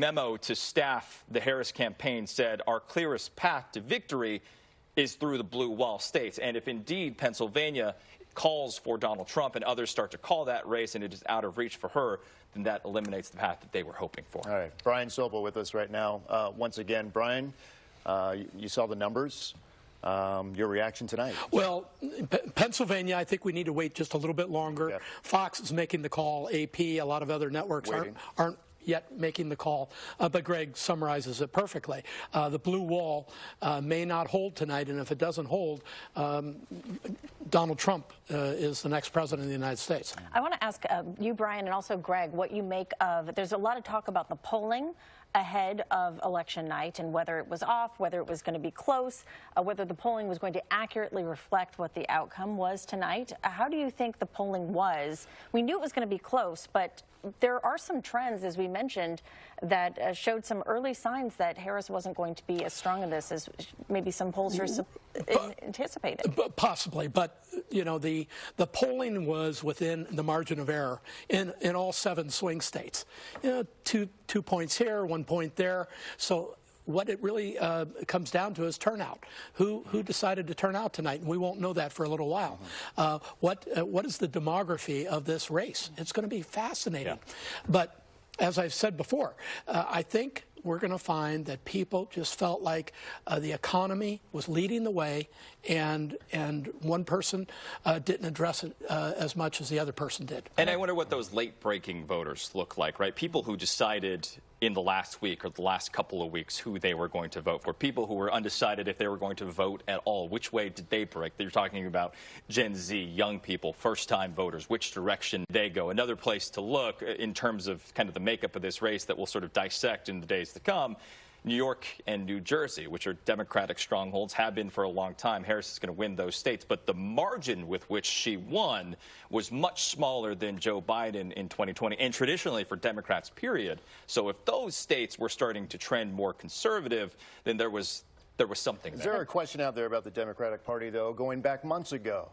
memo to staff, the Harris campaign said our clearest path to victory is through the blue wall states. And if indeed Pennsylvania calls for Donald Trump and others start to call that race and it is out of reach for her, then that eliminates the path that they were hoping for. All right. Brian Sobel with us right now. Once again, Brian, you saw the numbers. Your reaction tonight? Well, Pennsylvania, I think we need to wait just a little bit longer. Yep. Fox is making the call. AP, a lot of other networks aren't yet making the call, but Greg summarizes it perfectly. The blue wall may not hold tonight, and if it doesn't hold, Donald Trump is the next president of the United States. I want to ask you, Brian, and also Greg, what you make of, there's a lot of talk about the polling ahead of election night and whether it was off, whether it was going to be close, whether the polling was going to accurately reflect what the outcome was tonight. How do you think the polling was? We knew it was going to be close, but there are some trends, as we mentioned, that showed some early signs that Harris wasn't going to be as strong in this as maybe some pollsters anticipated. Possibly, but you know, the polling was within the margin of error in all 7 swing states. You know, two points here, 1 point there. So what it really comes down to is turnout. Who decided to turn out tonight? And we won't know that for a little while. What is the demography of this race? It's going to be fascinating. Yeah. But as I've said before, I think we're going to find that people just felt like the economy was leading the way, and one person didn't address it as much as the other person did. And I wonder what those late-breaking voters look like, right? People who decided in the last week or the last couple of weeks who they were going to vote for. People who were undecided if they were going to vote at all. Which way did they break? You're talking about Gen Z, young people, first-time voters. Which direction they go? Another place to look in terms of kind of the makeup of this race that we'll sort of dissect in the days to come. New York and New Jersey, which are Democratic strongholds, have been for a long time. Harris is going to win those states, but the margin with which she won was much smaller than Joe Biden in 2020, and traditionally for Democrats, period. So if those states were starting to trend more conservative, then there was something there. Is there a question out there about the Democratic Party, though, going back months ago,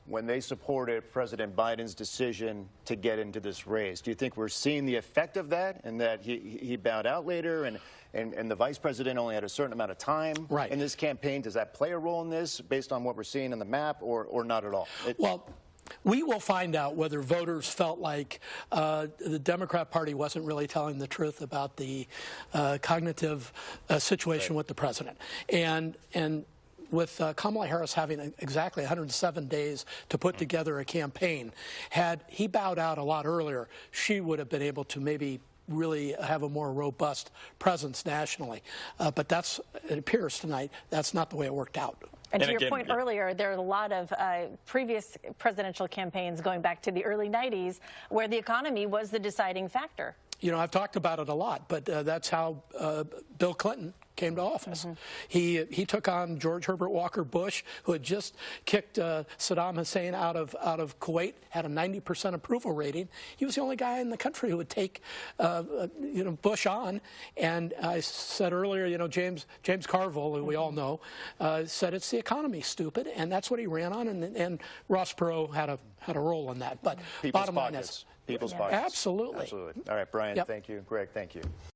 when they supported President Biden's decision to get into this race? Do you think we're seeing the effect of that, and that he bowed out later, and the vice president only had a certain amount of time in this campaign? Does that play a role in this based on what we're seeing in the map, or not at all? Well, we will find out whether voters felt like the Democrat Party wasn't really telling the truth about the cognitive situation with the president. And with Kamala Harris having exactly 107 days to put together a campaign, had he bowed out a lot earlier, she would have been able to maybe really have a more robust presence nationally. But it appears tonight, that's not the way it worked out. And to your point earlier, there are a lot of previous presidential campaigns going back to the early 90s where the economy was the deciding factor. You know, I've talked about it a lot, but that's how Bill Clinton came to office. He took on George Herbert Walker Bush, who had just kicked Saddam Hussein out of Kuwait, had a 90% approval rating. He was the only guy in the country who would take Bush on. And I said earlier, you know, James Carville, who we all know, said it's the economy, stupid, and that's what he ran on. And Ross Perot had a role in that. But People's bottom line is, people's pockets. Absolutely. Absolutely. All right, Brian, thank you. Greg, thank you.